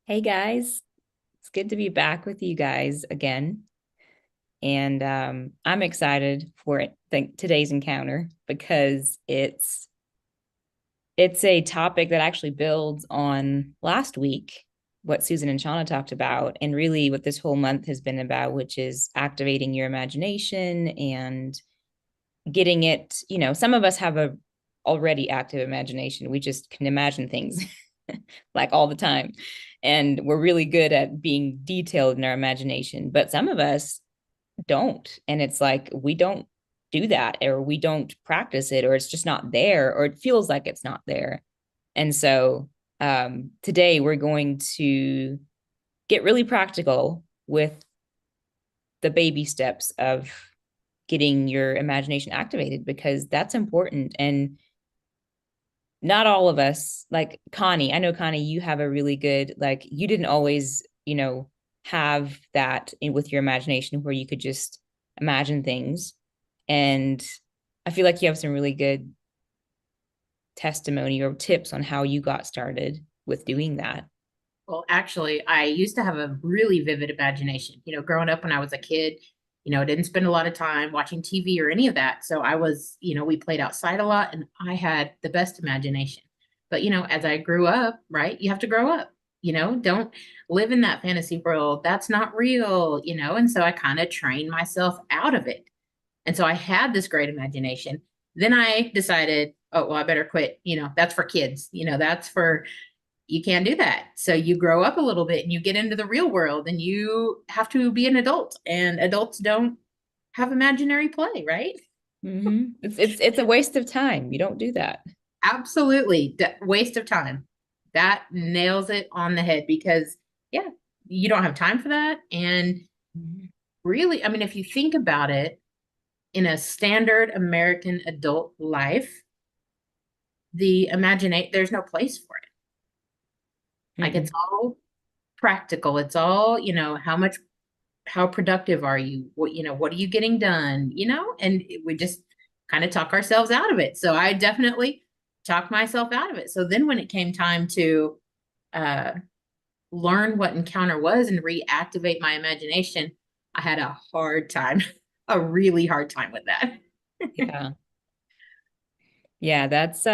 Hey guys, it's good to be back with you guys again. And I'm excited for today's encounter because it's a topic that actually builds on last week, what Susan and Shauna talked about, and really what this whole month has been about, which is activating your imagination and getting it. Some of us have a already active imagination. We just can imagine things like all the time. And we're really good at being detailed in our imagination. But some of us don't. And it's like we don't do that, or we don't practice it, or it's just not there, or it feels like it's not there. And so today we're going to get really practical with the baby steps of getting your imagination activated because that's important. And not all of us, like Connie, I know Connie, you have a really good, like, you didn't always, have that with your imagination where you could just imagine things. And I feel like you have some really good testimony or tips on how you got started with doing that. Well, actually, I used to have a really vivid imagination. Growing up when I was a kid, I didn't spend a lot of time watching TV or any of that. So I was, we played outside a lot and I had the best imagination. But, as I grew up, right, you have to grow up, don't live in that fantasy world. That's not real, and so I kind of trained myself out of it. And so I had this great imagination. Then I decided, oh, well, I better quit. That's for kids, that's for you can't do that. So you grow up a little bit and you get into the real world and you have to be an adult. And adults don't have imaginary play, right? It's a waste of time. You don't do that. Absolutely. Waste of time. That nails it on the head because, yeah, you don't have time for that. And Mhm. really, I mean, if you think about it, in a standard American adult life, there's no place for it. Like it's Mm-mm. all practical. It's all, how productive are you? What are you getting done? And we just kind of talk ourselves out of it. So I definitely talked myself out of it. So then when it came time to uh, learn what encounter was and reactivate my imagination, I had a hard time, a really hard time with that. Yeah. Yeah, that's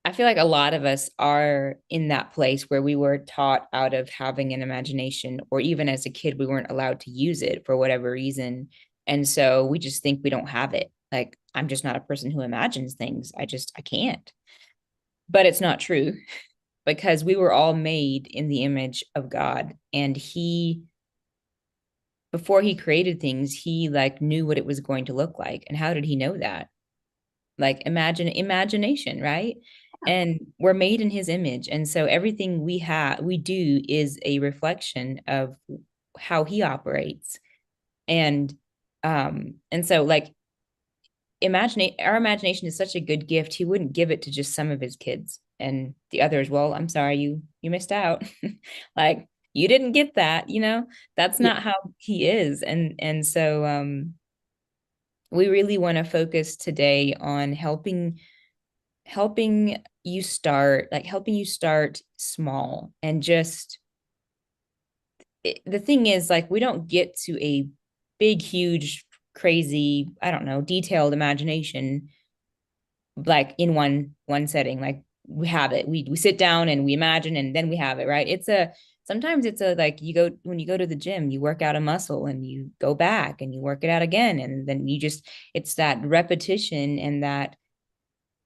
I feel like a lot of us are in that place where we were taught out of having an imagination, or even as a kid, we weren't allowed to use it for whatever reason. And so we just think we don't have it. Like, I'm just not a person who imagines things. I can't. But it's not true because we were all made in the image of God. And before he created things, he like knew what it was going to look like. And how did he know that? Like imagination, right? And we're made in his image, and so everything we do is a reflection of how he operates. And so like imagine our imagination is such a good gift. He wouldn't give it to just some of his kids, and the others, well, I'm sorry, you missed out. Like, you didn't get that, that's Yeah. not how he is. And so we really want to focus today on helping you start small. And just the thing is, like, we don't get to a big, huge, crazy, I don't know, detailed imagination like in one setting. Like, we have it, we sit down and we imagine, and then we have it, right? Sometimes it's a, like, when you go to the gym, you work out a muscle and you go back and you work it out again, and then it's that repetition and that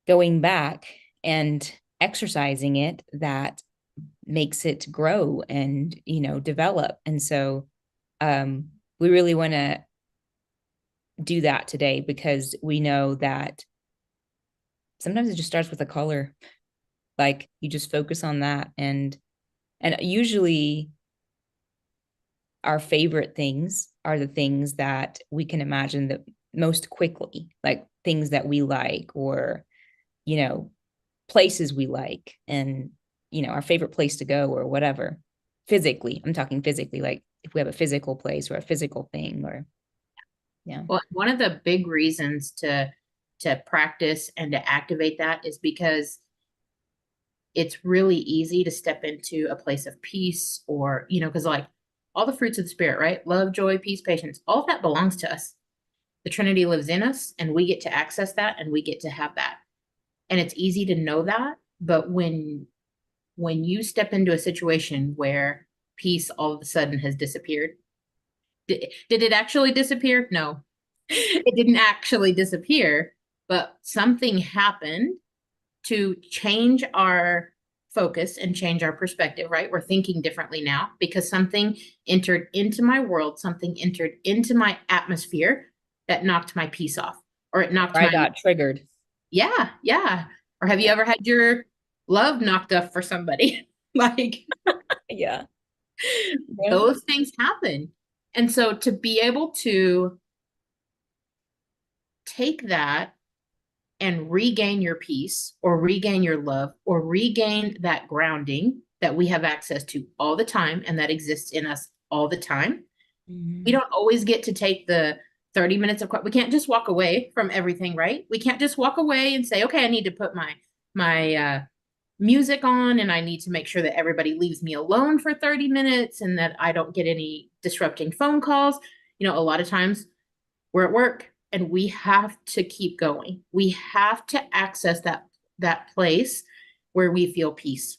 going back and exercising it that makes it grow and develop. And so um we really want to do that today because we know that sometimes it just starts with a color. Like, you just focus on that, and usually our favorite things are the things that we can imagine the most quickly, like things that we like, or you know places we like, and our favorite place to go, or whatever. Physically, I'm talking physically, like if we have a physical place or a physical thing, or yeah. Well, one of the big reasons to practice and to activate that is because it's really easy to step into a place of peace, or, because like all the fruits of the spirit, right? Love, joy, peace, patience, all of that belongs to us. The Trinity lives in us, and we get to access that, and we get to have that. And it's easy to know that, but when you step into a situation where peace all of a sudden has disappeared, did it actually disappear? No, it didn't actually disappear, but something happened to change our focus and change our perspective, right? We're thinking differently now because something entered into my world, something entered into my atmosphere that knocked my peace off, or it knocked I my, got triggered. yeah, yeah. Or have you Yeah. ever had your love knocked off for somebody? Like, Yeah. Yeah. those things happen. And so to be able to take that and regain your peace, or regain your love, or regain that grounding that we have access to all the time and that exists in us all the time. We Mhm. don't always get to take the 30 minutes of quiet. We can't just walk away from everything, right? We can't just walk away and say, okay, I need to put my music on, and I need to make sure that everybody leaves me alone for 30 minutes and that I don't get any disrupting phone calls. A lot of times we're at work and we have to keep going. We have to access that place where we feel peace,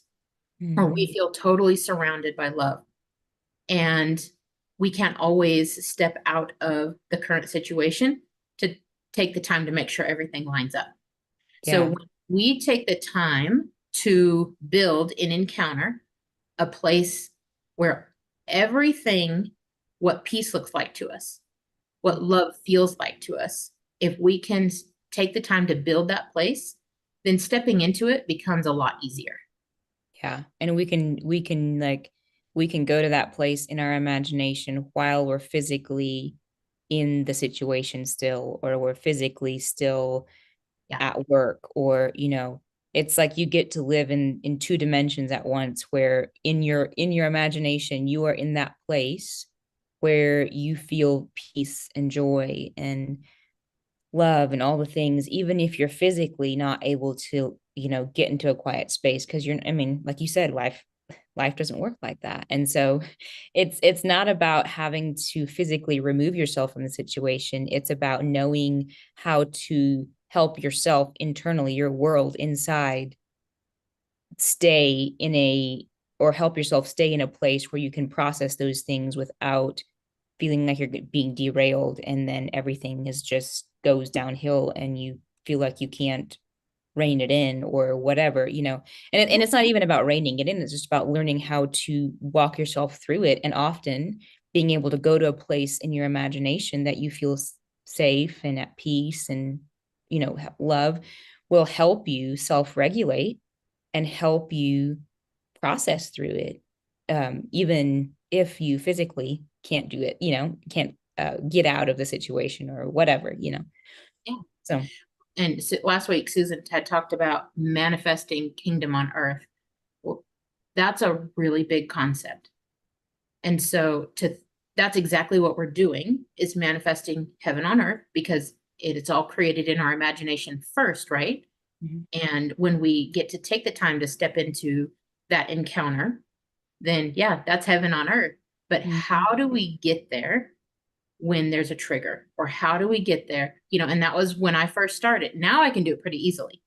or we Mhm. feel totally surrounded by love. And we can't always step out of the current situation to take the time to make sure everything lines up. So Yeah. when we take the time to build and encounter a place where everything, what peace looks like to us, what love feels like to us, if we can take the time to build that place, then stepping into it becomes a lot easier. Yeah. And we can go to that place in our imagination while we're physically in the situation still, or we're physically still Yeah. at work, or it's like you get to live in two dimensions at once, where in your imagination you are in that place where you feel peace and joy and love and all the things, even if you're physically not able to get into a quiet space, because I mean, like you said, life doesn't work like that. And so it's not about having to physically remove yourself from the situation. It's about knowing how to help yourself internally, your world inside, stay in a or help yourself stay in a place where you can process those things without feeling like you're being derailed, and then everything is just goes downhill and you feel like you can't rein it in or whatever, and it's not even about reining it in. It's just about learning how to walk yourself through it, and often being able to go to a place in your imagination that you feel safe and at peace, and love will help you self-regulate and help you process through it, even if you physically can't do it, can't get out of the situation or whatever. Yeah. So And so last week, Susan had talked about manifesting kingdom on earth. Well, that's a really big concept. And so that's exactly what we're doing, is manifesting heaven on earth, because it's all created in our imagination first, right? mhm. And when we get to take the time to step into that encounter, then yeah, that's heaven on earth. But Mhm. how do we get there when there's a trigger? Or how do we get there? And that was when I first started. Now I can do it pretty easily.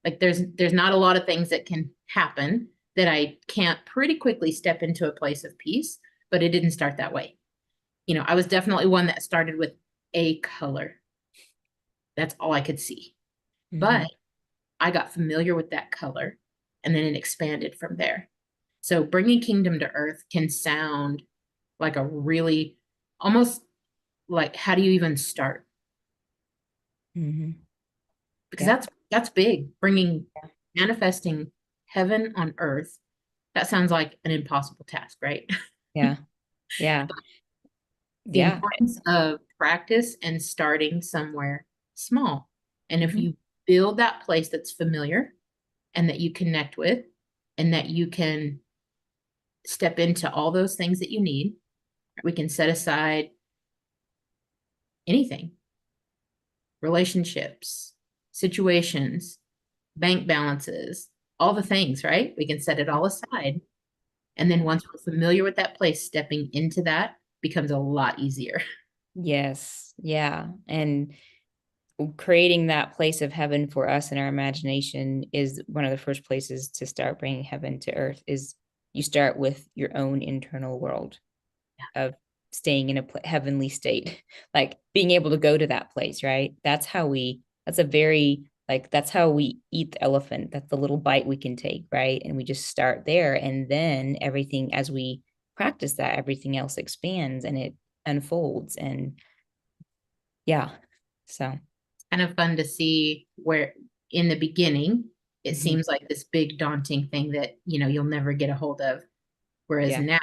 Like there's not a lot of things that can happen that I can't pretty quickly step into a place of peace, but it didn't start that way. I was definitely one that started with a color. That's all I could see. But Mhm. I got familiar with that color, and then it expanded from there. So bringing kingdom to earth can sound like a really, almost like, how do you even start? Mhm. Because Yeah. that's big. Bringing, manifesting heaven on earth. That sounds like an impossible task, right? Yeah. Yeah. The Yeah. importance of practice and starting somewhere small. And if Mhm. you build that place that's familiar and that you connect with, and that you can step into all those things that you need, we can set aside anything, relationships, situations, bank balances. all the things, right? We can set it all aside. And then once we're familiar with that place, stepping into that becomes a lot easier. Yes. Yeah. And creating that place of heaven for us in our imagination is one of the first places to start bringing heaven to earth. Is you start with your own internal world of staying in a heavenly state, like being able to go to that place, right? That's a very, like, that's how we eat the elephant. That's the little bite we can take, right? And we just start there. And then everything, as we practice that, everything else expands and it unfolds. And yeah, so. Kind of fun to see where in the beginning, it Mhm. seems like this big daunting thing that, you'll never get a hold of. Whereas Yeah. now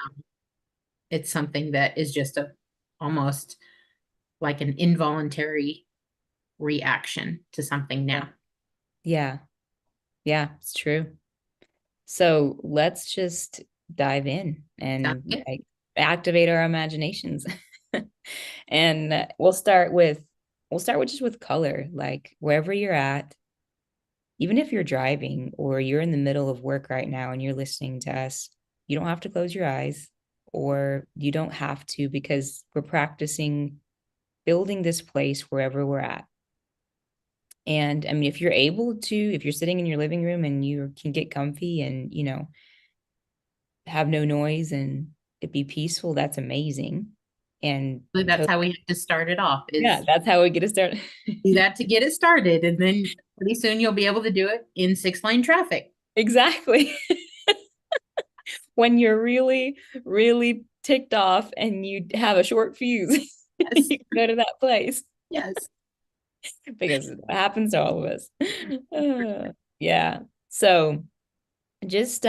it's something that is just a almost like an involuntary reaction to something Yeah. now. Yeah. Yeah, it's true. So let's just dive in Sounds and good. like activate our imaginations. And we'll start with just with color, like wherever you're at, even if you're driving or you're in the middle of work right now and you're listening to us, you don't have to close your eyes, or you don't have to, because we're practicing building this place wherever we're at. And I mean, if you're able to, if you're sitting in your living room and you can get comfy and, have no noise and it be peaceful, that's amazing. And That's how we have to start it off, yeah, is that's how we get to start. do that to get it started. And then pretty soon you'll be able to do it in 6-lane traffic. Exactly. When you're really, really ticked off and you have a short fuse, Yes. you can go to that place Yes. because it happens to all of us. Yeah. So just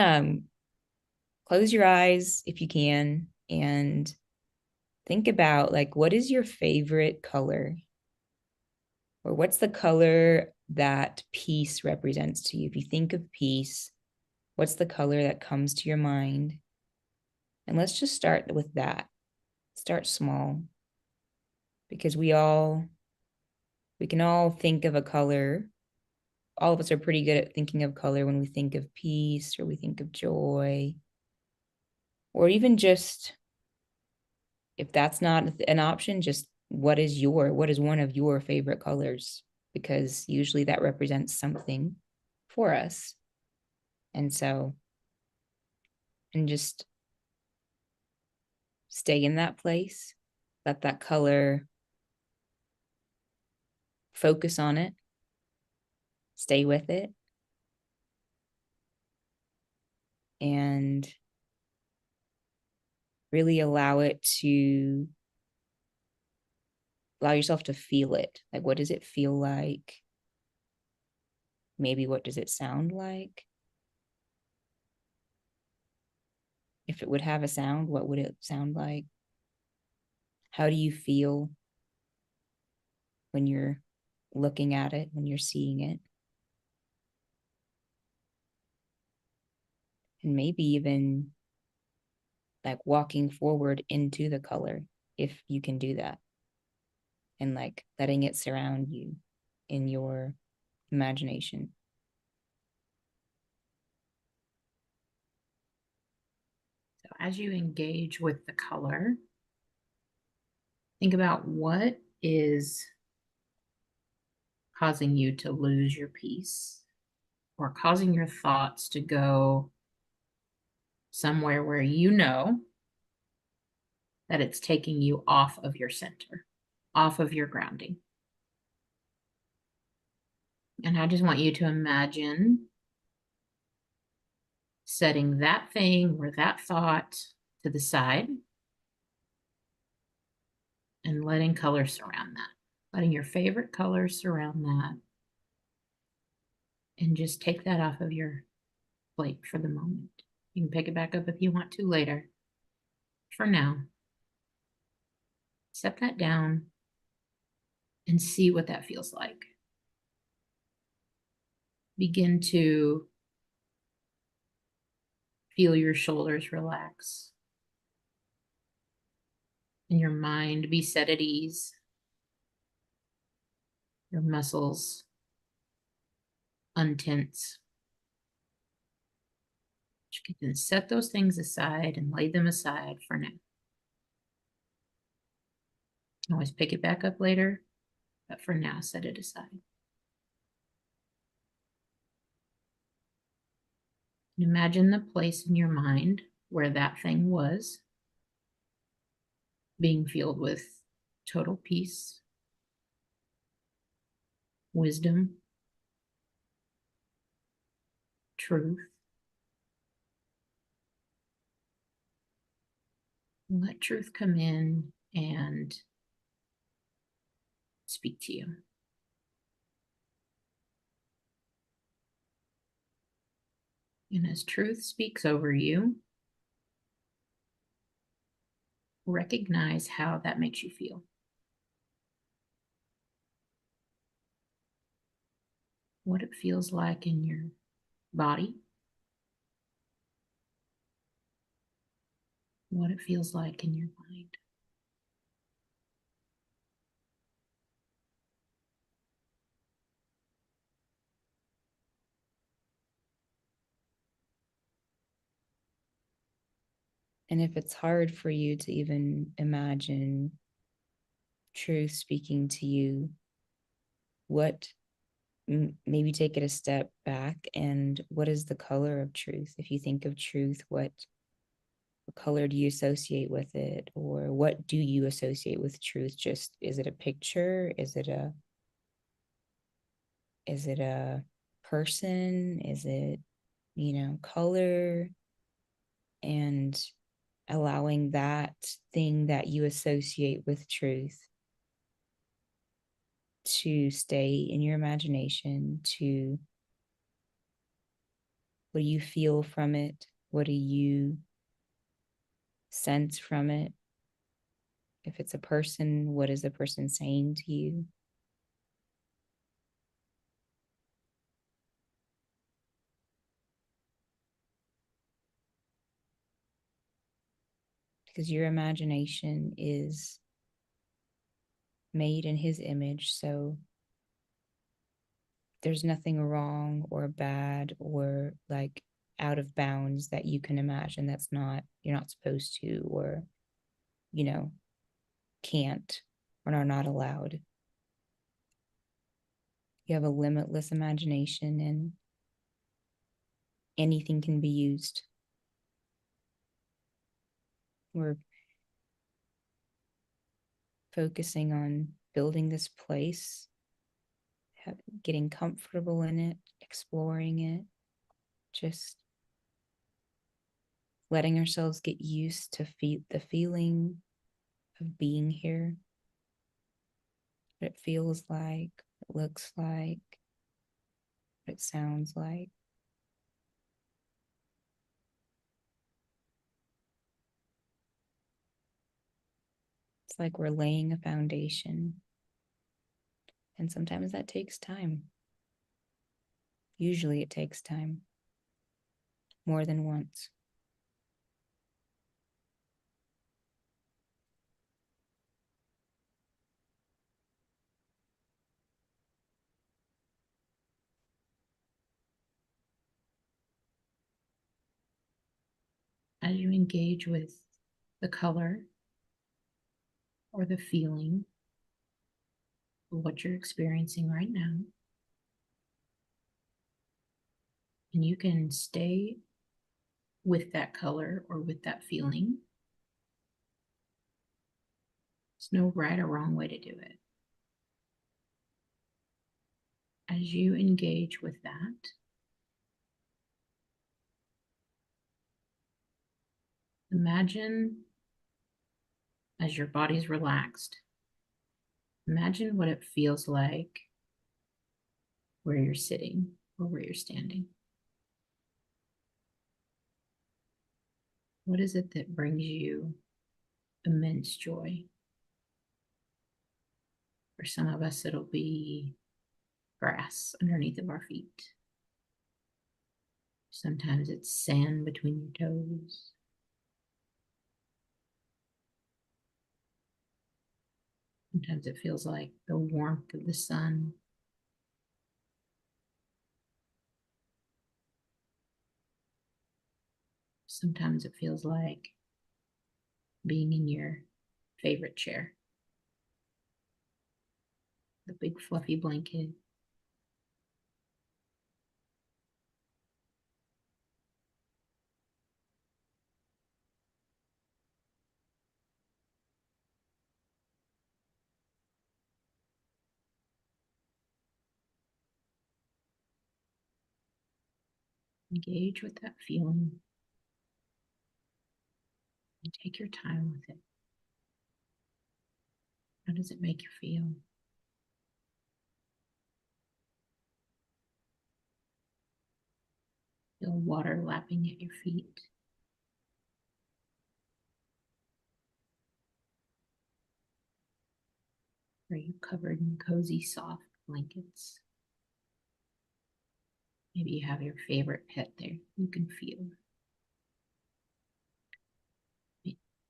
close your eyes if you can and think about, like, what is your favorite color, or what's the color that peace represents to you? If you think of peace, what's the color that comes to your mind? And let's just start with that. Start small, because we can all think of a color. All of us are pretty good at thinking of color when we think of peace or we think of joy, or even just, if that's not an option, just what is one of your favorite colors? Because usually that represents something for us. And so, and just stay in that place, let that color, focus on it, stay with it, and really allow yourself to feel it. Like, what does it feel like? Maybe what does it sound like? If it would have a sound, what would it sound like? How do you feel when you're looking at it, when you're seeing it? And maybe even like walking forward into the color, if you can do that, and like letting it surround you in your imagination. So as you engage with the color, think about what is causing you to lose your peace or causing your thoughts to go somewhere where you know that it's taking you off of your center, off of your grounding. And I just want you to imagine setting that thing or that thought to the side and letting color surround that, letting your favorite colors surround that. And just take that off of your plate for the moment. You can pick it back up if you want to later. For now, set that down and see what that feels like. Begin to feel your shoulders relax and your mind be set at ease, your muscles untense. You can set those things aside and lay them aside for now. Always pick it back up later, but for now, set it aside. Imagine the place in your mind where that thing was, being filled with total peace, wisdom, truth. Let truth come in and speak to you. And as truth speaks over you, recognize how that makes you feel. What it feels like in your body, what it feels like in your mind. And if it's hard for you to even imagine truth speaking to you, what maybe take it a step back, and what is the color of truth? If you think of truth, what color do you associate with it, or what do you associate with truth? Just, is it a picture? Is it a person? Is it, color? And allowing that thing that you associate with truth to stay in your imagination. To what do you feel from it? What do you sense from it? If it's a person, what is the person saying to you? Because your imagination is made in his image. So there's nothing wrong or bad or like out of bounds that you can imagine that's not, you're not supposed to, or, you know, can't or are not allowed. You have a limitless imagination and anything can be used. We're focusing on building this place, getting comfortable in it, exploring it, just letting ourselves get used to the feeling of being here, what it feels like, what it looks like, what it sounds like. It's like we're laying a foundation. And sometimes that takes time. Usually it takes time, more than once. As you engage with the color or the feeling of what you're experiencing right now, and you can stay with that color or with that feeling. There's no right or wrong way to do it. As you engage with that, imagine as your body's relaxed, imagine what it feels like where you're sitting or where you're standing. What is it that brings you immense joy? For some of us, it'll be grass underneath of our feet. Sometimes it's sand between your toes. Sometimes it feels like the warmth of the sun. Sometimes it feels like being in your favorite chair, the big fluffy blanket. Engage with that feeling and take your time with it. How does it make you feel? Feel water lapping at your feet. Are you covered in cozy, soft blankets? Maybe you have your favorite pet there. You can feel.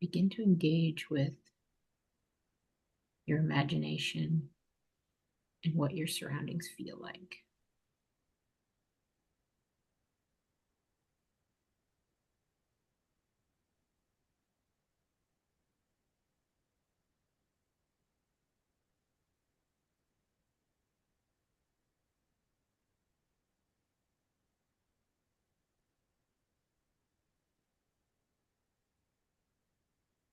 Begin to engage with your imagination and what your surroundings feel like.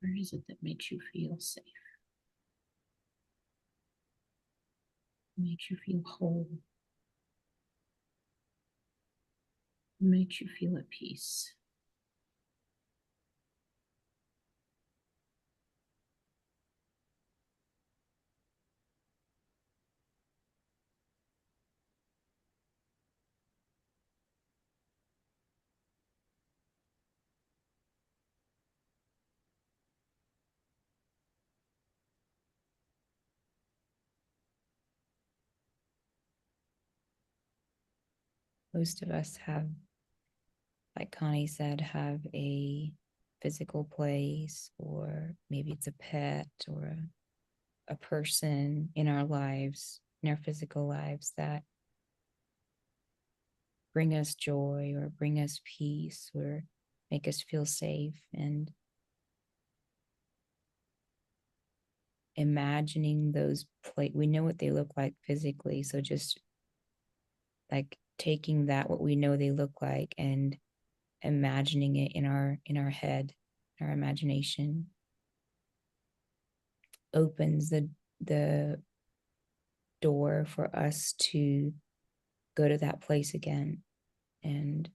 Where is it that makes you feel safe? Makes you feel whole? Makes you feel at peace? Most of us have, like Connie said, have a physical place, or maybe it's a pet or a person in our lives, in our physical lives, that bring us joy or bring us peace or make us feel safe. And imagining those we know what they look like physically, so just like taking that, what we know they look like, and imagining it in our head, our imagination opens the door for us to go to that place again and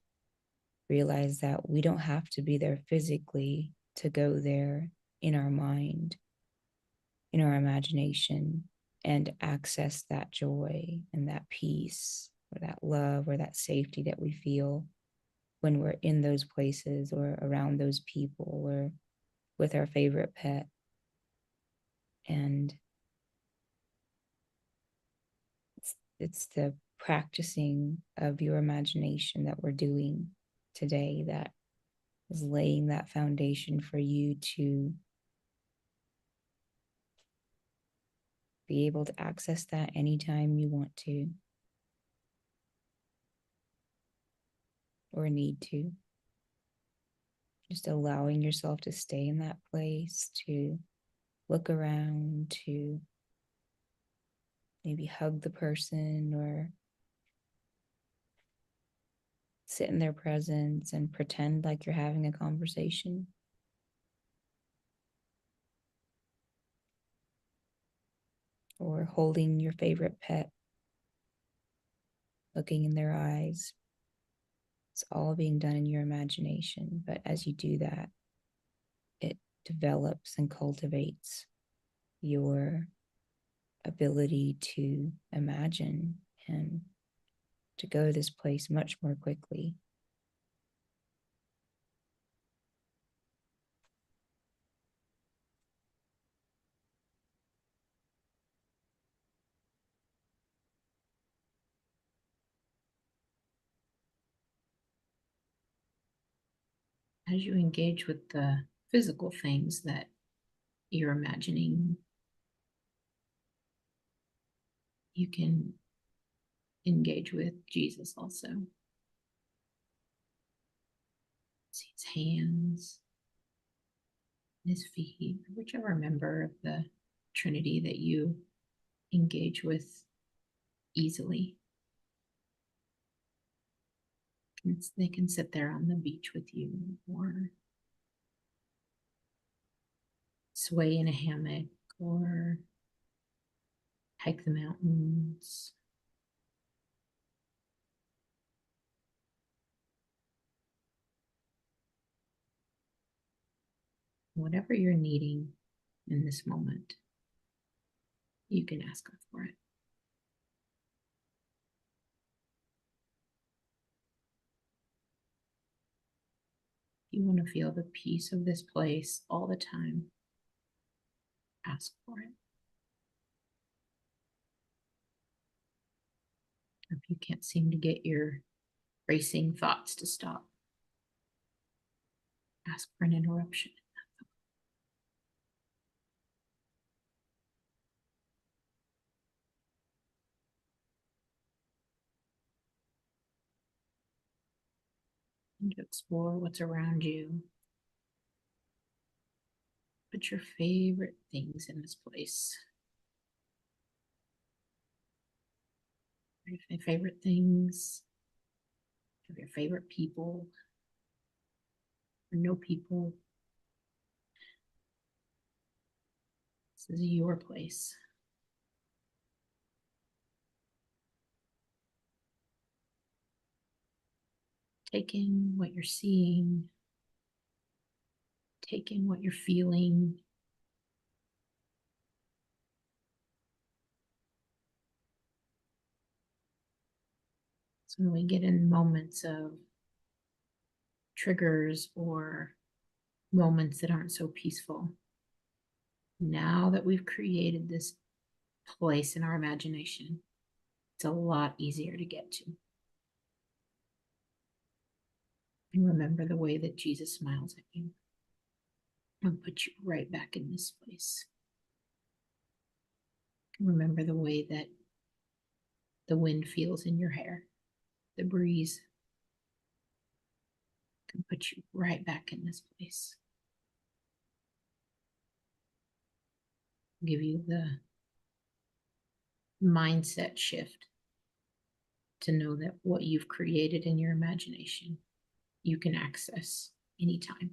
realize that we don't have to be there physically to go there in our mind, in our imagination, and access that joy and that peace or that love or that safety that we feel when we're in those places or around those people or with our favorite pet. And it's the practicing of your imagination that we're doing today that is laying that foundation for you to be able to access that anytime you want to or need to. Just allowing yourself to stay in that place, to look around, to maybe hug the person or sit in their presence and pretend like you're having a conversation. Or holding your favorite pet, looking in their eyes. It's all being done in your imagination. But as you do that, it develops and cultivates your ability to imagine and to go to this place much more quickly. As you engage with the physical things that you're imagining, you can engage with Jesus also. See, it's hands, his feet, whichever member of the Trinity that you engage with easily. They can sit there on the beach with you or sway in a hammock or hike the mountains. Whatever you're needing in this moment, you can ask them for it. You want to feel the peace of this place all the time, ask for it. If you can't seem to get your racing thoughts to stop, ask for an interruption. And to explore what's around you. Put your favorite things in this place. Your favorite things, your favorite people, or no people. This is your place. Take in what you're seeing. Take in what you're feeling. So when we get in moments of triggers or moments that aren't so peaceful, now that we've created this place in our imagination, it's a lot easier to get to. And remember the way that Jesus smiles at you and puts you right back in this place. Remember the way that the wind feels in your hair, the breeze can put you right back in this place. Give you the mindset shift to know that what you've created in your imagination, you can access anytime.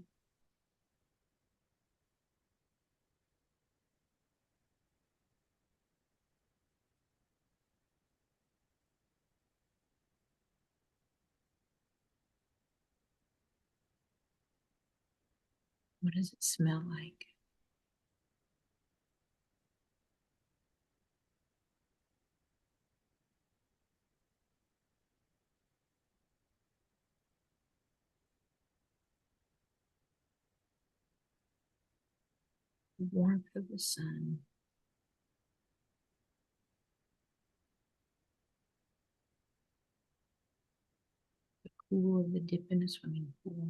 What does it smell like? The warmth of the sun. The cool of the dip in a swimming pool.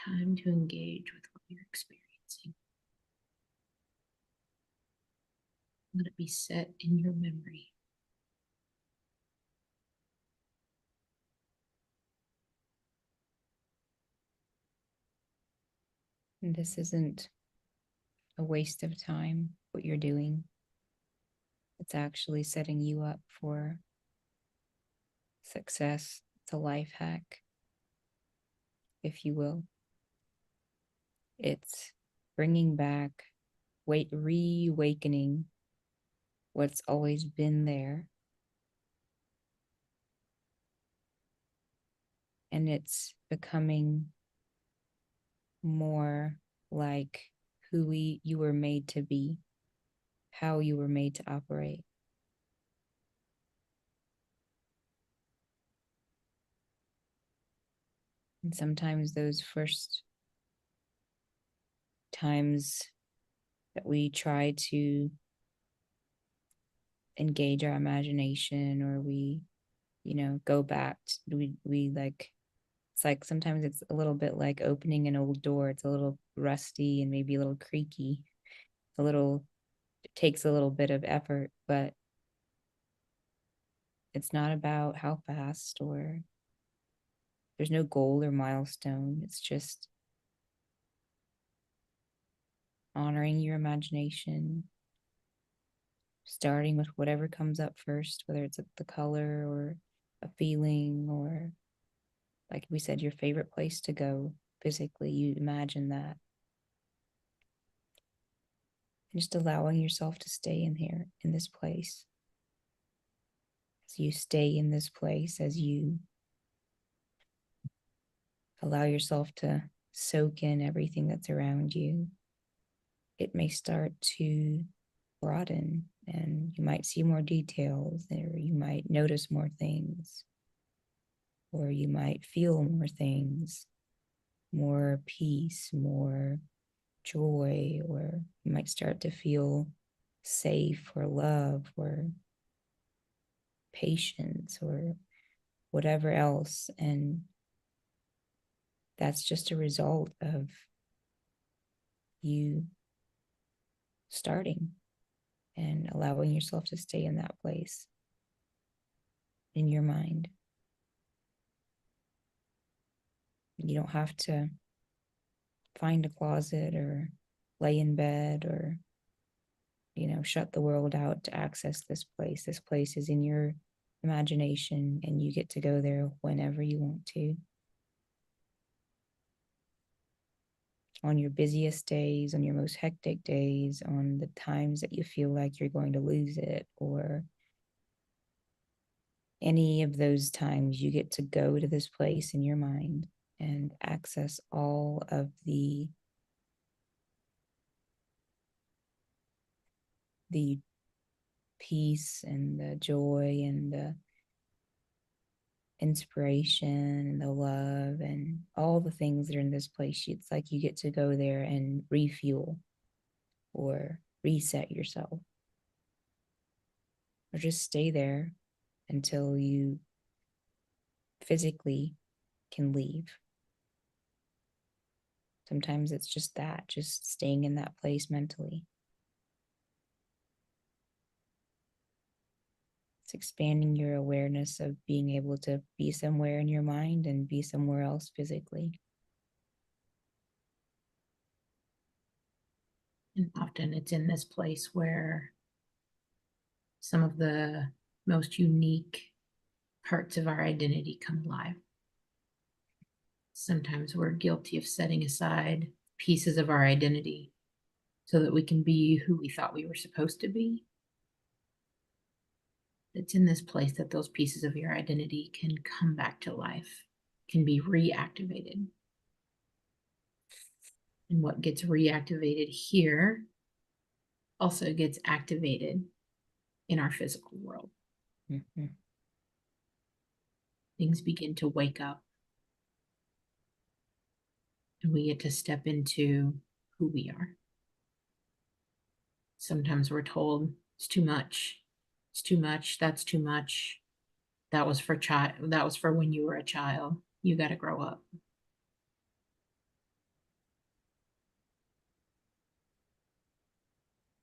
Time to engage with what you're experiencing. Let it be set in your memory. And this isn't a waste of time, what you're doing. It's actually setting you up for success. It's a life hack, if you will. It's bringing back, reawakening what's always been there. And it's becoming more like you were made to be, how you were made to operate. And sometimes those first times that we try to engage our imagination or we go back, we like It's like sometimes it's a little bit like opening an old door. It's a little rusty and maybe a little creaky, a little, it takes a little bit of effort, but it's not about how fast or there's no goal or milestone. It's just honoring your imagination, starting with whatever comes up first, whether it's the color or a feeling or, like we said, your favorite place to go physically. You imagine that. And just allowing yourself to stay in here, in this place. As you stay in this place, as you allow yourself to soak in everything that's around you, it may start to broaden and you might see more details, or you might notice more things, or you might feel more things, more peace, more joy, or you might start to feel safe or love or patience or whatever else. And that's just a result of you starting and allowing yourself to stay in that place in your mind. You don't have to find a closet or lay in bed or, shut the world out to access this place. This place is in your imagination and you get to go there whenever you want to. On your busiest days, on your most hectic days, on the times that you feel like you're going to lose it, or any of those times, you get to go to this place in your mind and access all of the peace and the joy and the inspiration and the love and all the things that are in this place. It's like you get to go there and refuel or reset yourself, or just stay there until you physically can leave. Sometimes it's just that, just staying in that place mentally. It's expanding your awareness of being able to be somewhere in your mind and be somewhere else physically. And often it's in this place where some of the most unique parts of our identity come alive. Sometimes we're guilty of setting aside pieces of our identity so that we can be who we thought we were supposed to be. It's in this place that those pieces of your identity can come back to life, can be reactivated. And what gets reactivated here also gets activated in our physical world. Mm-hmm. Things begin to wake up, and we get to step into who we are. Sometimes we're told it's too much. It's too much. That's too much. That was for when you were a child. You got to grow up.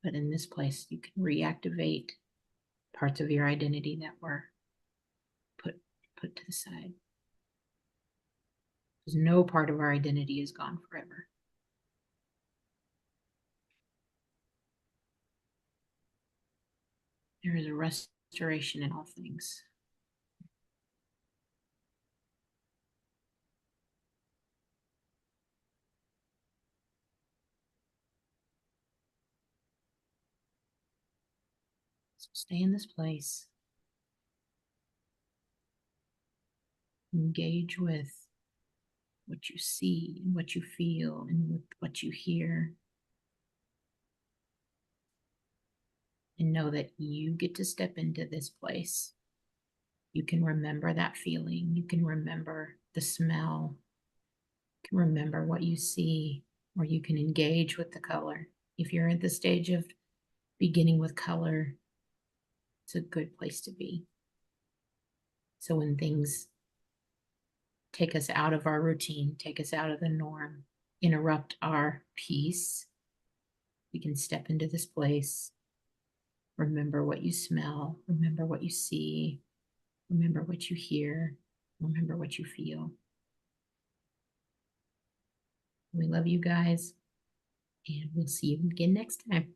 But in this place, you can reactivate parts of your identity that were put to the side. Because no part of our identity is gone forever. There is a restoration in all things. So stay in this place. Engage with what you see and what you feel and with what you hear. And know that you get to step into this place. You can remember that feeling. You can remember the smell. You can remember what you see, or you can engage with the color. If you're at the stage of beginning with color, it's a good place to be. So when things take us out of our routine, take us out of the norm, interrupt our peace. We can step into this place. Remember what you smell, remember what you see, remember what you hear, remember what you feel. We love you guys, and we'll see you again next time.